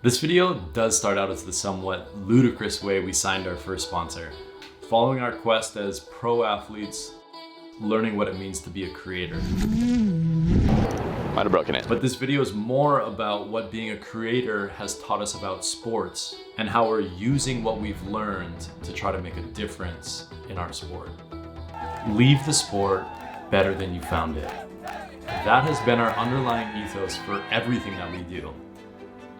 This video does start out as the somewhat ludicrous way we signed our first sponsor, following our quest as pro athletes, learning what it means to be a creator. Might have broken it. But this video is more about what being a creator has taught us about sports and how we're using what we've learned to try to make a difference in our sport. Leave the sport better than you found it. That has been our underlying ethos for everything that we do.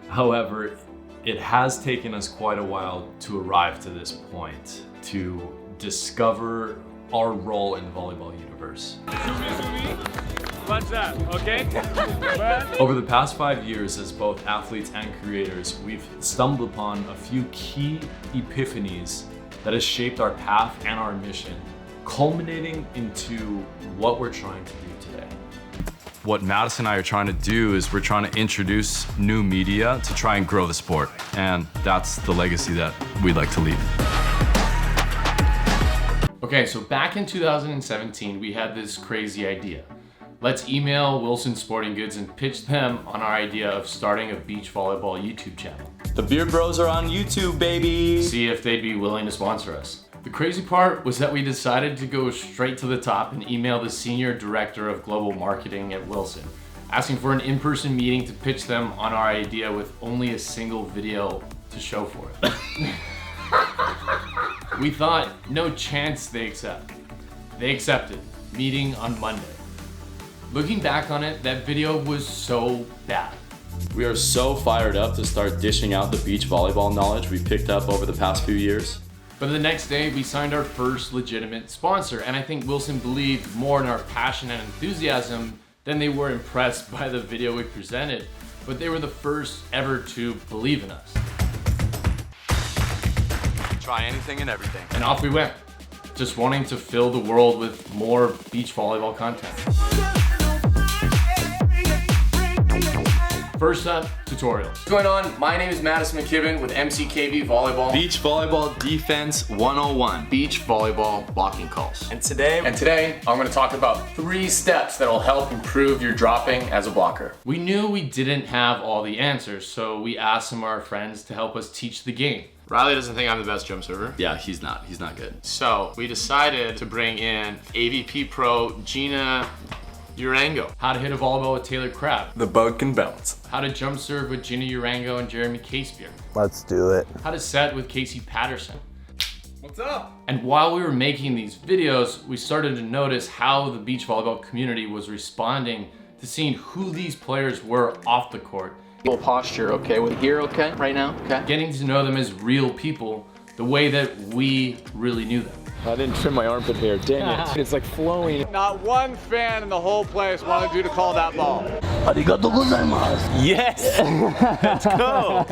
However, it has taken us quite a while to arrive to this point, to discover our role in the volleyball universe. What's that? Okay? Over the past 5 years, as both athletes and creators, we've stumbled upon a few key epiphanies that has shaped our path and our mission, culminating into what we're trying to do today. What Maddison and I are trying to do is we're trying to introduce new media to try and grow the sport, and that's the legacy that we'd like to leave. Okay, so back in 2017, we had this crazy idea. Let's email Wilson Sporting Goods and pitch them on our idea of starting a beach volleyball YouTube channel. The Beard Bros are on YouTube, baby. See if they'd be willing to sponsor us. The crazy part was that we decided to go straight to the top and email the Senior Director of Global Marketing at Wilson, asking for an in-person meeting to pitch them on our idea with only a single video to show for it. We thought, no chance they accept. They accepted, meeting on Monday. Looking back on it, that video was so bad. We are so fired up to start dishing out the beach volleyball knowledge we picked up over the past few years. But the next day, we signed our first legitimate sponsor, and I think Wilson believed more in our passion and enthusiasm than they were impressed by the video we presented. But they were the first ever to believe in us. Try anything and everything. And off we went, just wanting to fill the world with more beach volleyball content. First up, tutorials. What's going on? My name is Maddison McKibbin with MCKV Volleyball. Beach Volleyball Defense 101. Beach volleyball blocking calls. And today, I'm gonna talk about 3 steps that'll help improve your dropping as a blocker. We knew we didn't have all the answers, so we asked some of our friends to help us teach the game. Riley doesn't think I'm the best jump server. Yeah, he's not good. So we decided to bring in AVP Pro Geena Urango. How to hit a volleyball with Taylor Crabb. the boat can bounce. How to jump serve with Geena Urango and Jeremy Casebeer. Let's do it. How to set with Casey Patterson. What's up? And while we were making these videos, we started to notice how the beach volleyball community was responding to seeing who these players were off the court. Little posture, okay? With here, okay? Right now, okay? Getting to know them as real people, the way that we really knew them. I didn't trim my armpit hair, dang it. It's like flowing. Not one fan in the whole place wanted you to call that ball. Arigato gozaimasu. Yes! Let's go!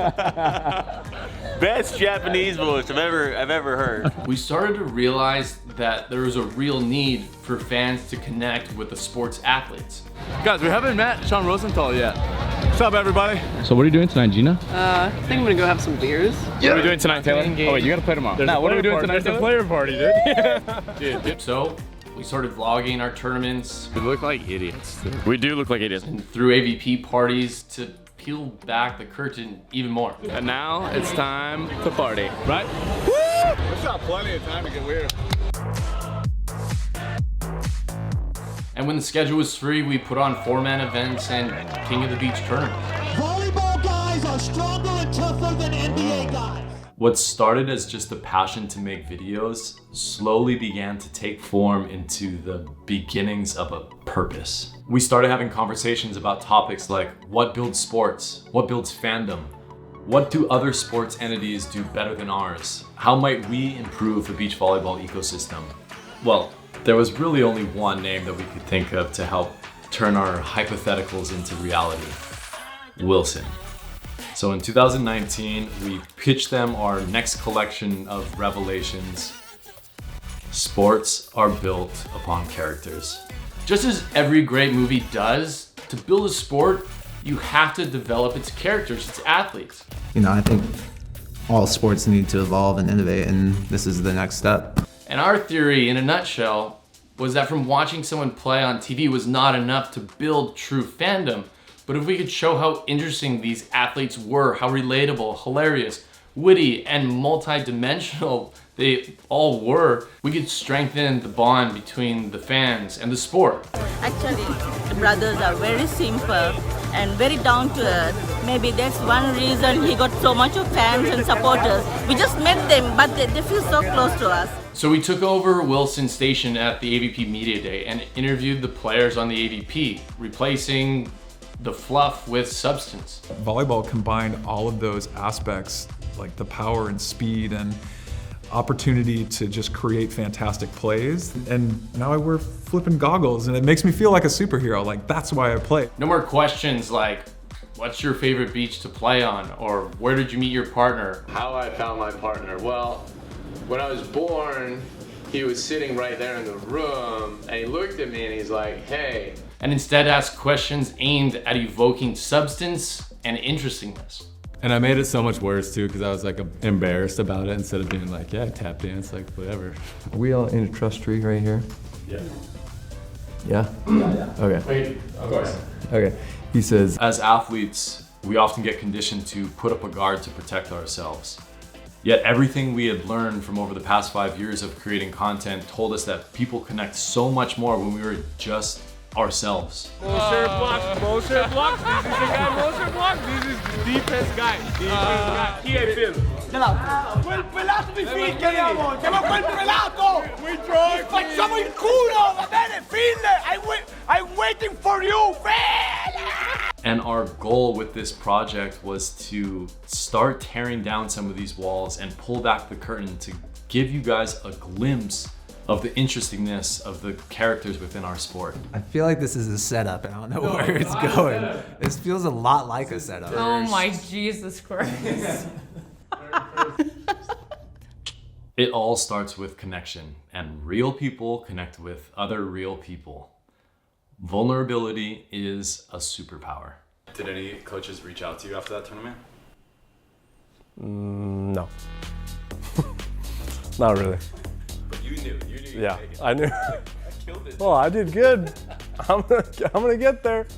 Best Japanese voice I've ever heard. We started to realize that there was a real need for fans to connect with the sports athletes. Guys, we haven't met Sean Rosenthal yet. What's up, everybody? So what are you doing tonight, Geena? I think I'm gonna go have some beers. What are we doing tonight, Taylor? Oh wait, you gotta play tomorrow. What are we doing tonight, There's a Taylor? player party, dude. So we started vlogging our tournaments We look like idiots. We do look like idiots. and threw AVP parties to peel back the curtain even more. And now it's time to party, right? There's got plenty of time to get weird. And when the schedule was free, we put on 4-man events and King of the Beach tournaments. Volleyball guys are stronger and tougher than NBA guys. What started as just a passion to make videos slowly began to take form into the beginnings of a purpose. We started having conversations about topics like what builds sports, what builds fandom, what do other sports entities do better than ours, how might we improve the beach volleyball ecosystem. Well, there was really only one name that we could think of to help turn our hypotheticals into reality: Wilson. So in 2019, we pitched them our next collection of revelations. Sports are built upon characters. Just as every great movie does, to build a sport, you have to develop its characters, its athletes. You know, I think all sports need to evolve and innovate, and this is the next step. And our theory, in a nutshell, was that from watching someone play on TV was not enough to build true fandom, But if we could show how interesting these athletes were, how relatable, hilarious, witty, and multi-dimensional they all were, we could strengthen the bond between the fans and the sport. Actually, the brothers are very simple and very down to earth. Maybe that's one reason he got so much of fans and supporters. We just met them, but they feel so close to us. So we took over Wilson Station at the AVP Media Day and interviewed the players on the AVP, replacing the fluff with substance. Volleyball combined all of those aspects, like the power and speed and opportunity to just create fantastic plays. And now I wear flipping goggles and it makes me feel like a superhero. Like, that's why I play. No more questions like, what's your favorite beach to play on? Or where did you meet your partner? How I found my partner? Well, when I was born, he was sitting right there in the room and he looked at me and he's like, hey. And instead ask questions aimed at evoking substance and interestingness. And I made it so much worse too, because I was like embarrassed about it instead of being like, yeah, tap dance, like whatever. Are we all in a trust tree right here? Yeah. Yeah? Yeah. Okay. Wait, of course. Okay. He says, as athletes, we often get conditioned to put up a guard to protect ourselves. Yet everything we had learned from over the past 5 years of creating content told us that people connect so much more when we were just ourselves. Motion block, motion block. This is the guy, motion block. This is the defense guy. Defense guy. Chi è il film? Quel pelato di Finn chiamiamo! Chiama quel pelato! Facciamo il culo! Va bene, Finn! I'm waiting for you, Finn! And our goal with this project was to start tearing down some of these walls and pull back the curtain to give you guys a glimpse of the interestingness of the characters within our sport. I feel like this is a setup and I don't know where it's going. This feels a lot like a setup. Oh my Jesus Christ. It all starts with connection, and real people connect with other real people. Vulnerability is a superpower. Did any coaches reach out to you after that tournament? No. Not really. But you knew. Yeah, I knew. I killed it. Well, I did good. I'm gonna get there.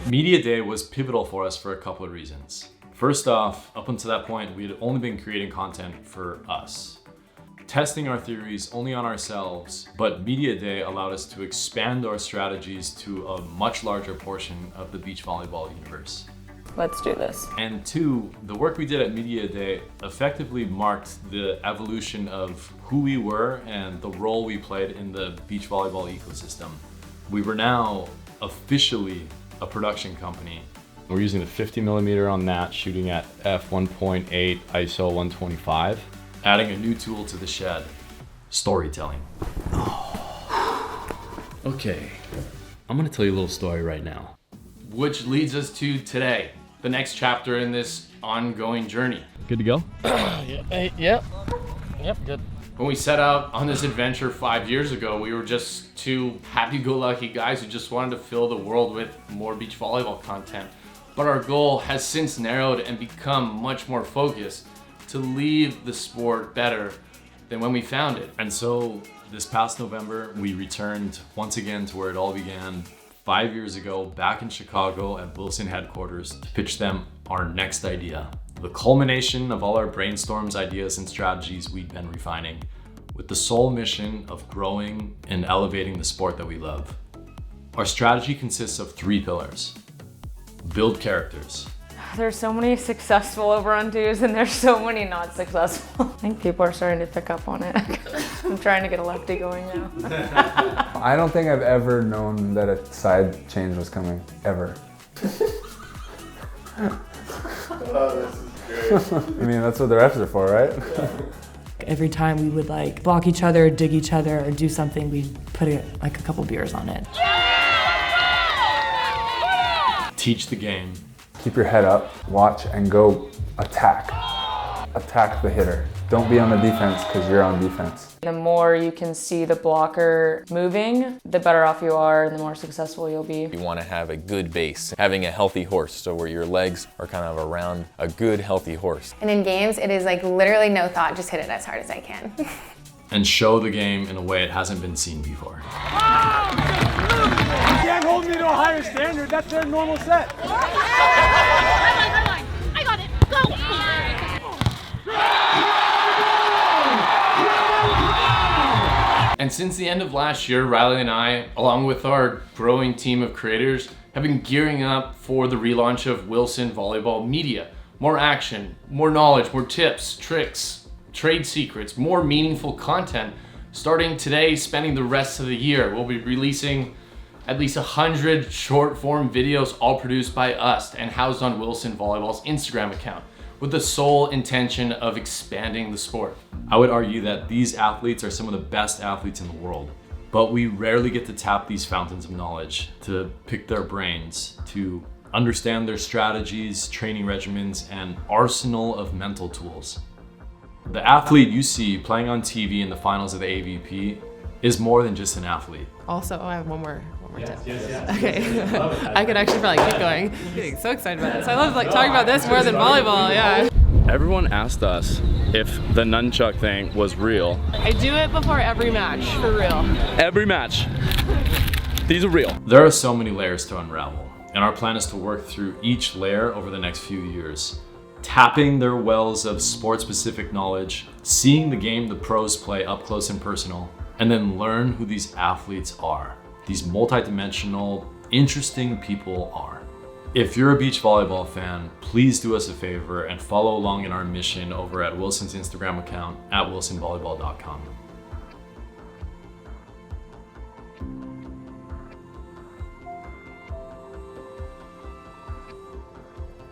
Media Day was pivotal for us for a couple of reasons. First off, up until that point, we had only been creating content for us, testing our theories only on ourselves, but Media Day allowed us to expand our strategies to a much larger portion of the beach volleyball universe. Let's do this. And two, the work we did at Media Day effectively marked the evolution of who we were and the role we played in the beach volleyball ecosystem. We were now officially a production company. We're using the 50mm on that, shooting at f1.8 ISO 125. Adding a new tool to the shed, storytelling. Okay, I'm gonna tell you a little story right now. Which leads us to today, the next chapter in this ongoing journey. Good to go? Yep, good. When we set out on this adventure 5 years ago, we were just two happy-go-lucky guys who just wanted to fill the world with more beach volleyball content. But our goal has since narrowed and become much more focused to leave the sport better than when we found it. And so this past November, we returned once again to where it all began 5 years ago, back in Chicago at Wilson headquarters to pitch them our next idea. The culmination of all our brainstorms, ideas, and strategies we'd been refining, with the sole mission of growing and elevating the sport that we love. Our strategy consists of 3 pillars. Build characters. There's so many successful over-undos and there's so many not successful. I think people are starting to pick up on it. I'm trying to get a lefty going now. I don't think I've ever known that a side change was coming, ever. Oh, this is great. I mean, that's what the refs are for, right? Every time we would like block each other, dig each other, or do something, we'd put like a couple beers on it. Teach the game. Keep your head up, watch, and go attack. Attack the hitter. Don't be on the defense because you're on defense. The more you can see the blocker moving, the better off you are and the more successful you'll be. You want to have a good base, having a healthy horse, so where your legs are kind of around a good, healthy horse. And in games, it is like literally no thought, just hit it as hard as I can. And show the game in a way it hasn't been seen before. can't hold me to a higher standard. That's their normal set. I got it. Go! And since the end of last year, Riley and I, along with our growing team of creators, have been gearing up for the relaunch of Wilson Volleyball Media. More action, more knowledge, more tips, tricks, trade secrets, more meaningful content. Starting today, spending the rest of the year, we'll be releasing at least 100 short form videos, all produced by us and housed on Wilson Volleyball's Instagram account, with the sole intention of expanding the sport. I would argue that these athletes are some of the best athletes in the world, but we rarely get to tap these fountains of knowledge, to pick their brains, to understand their strategies, training regimens, and arsenal of mental tools. The athlete you see playing on TV in the finals of the AVP is more than just an athlete. Also, I have one more tip. Okay. I could actually probably keep going. I'm getting so excited about this. I love talking about this more than volleyball, yeah. Everyone asked us if the nunchuck thing was real. I do it before every match, for real. Every match. These are real. There are so many layers to unravel, and our plan is to work through each layer over the next few years, tapping their wells of sport-specific knowledge, seeing the game the pros play up close and personal, and then learn who these athletes are. These multidimensional, interesting people are. If you're a beach volleyball fan, please do us a favor and follow along in our mission over at Wilson's Instagram account at wilsonvolleyball.com.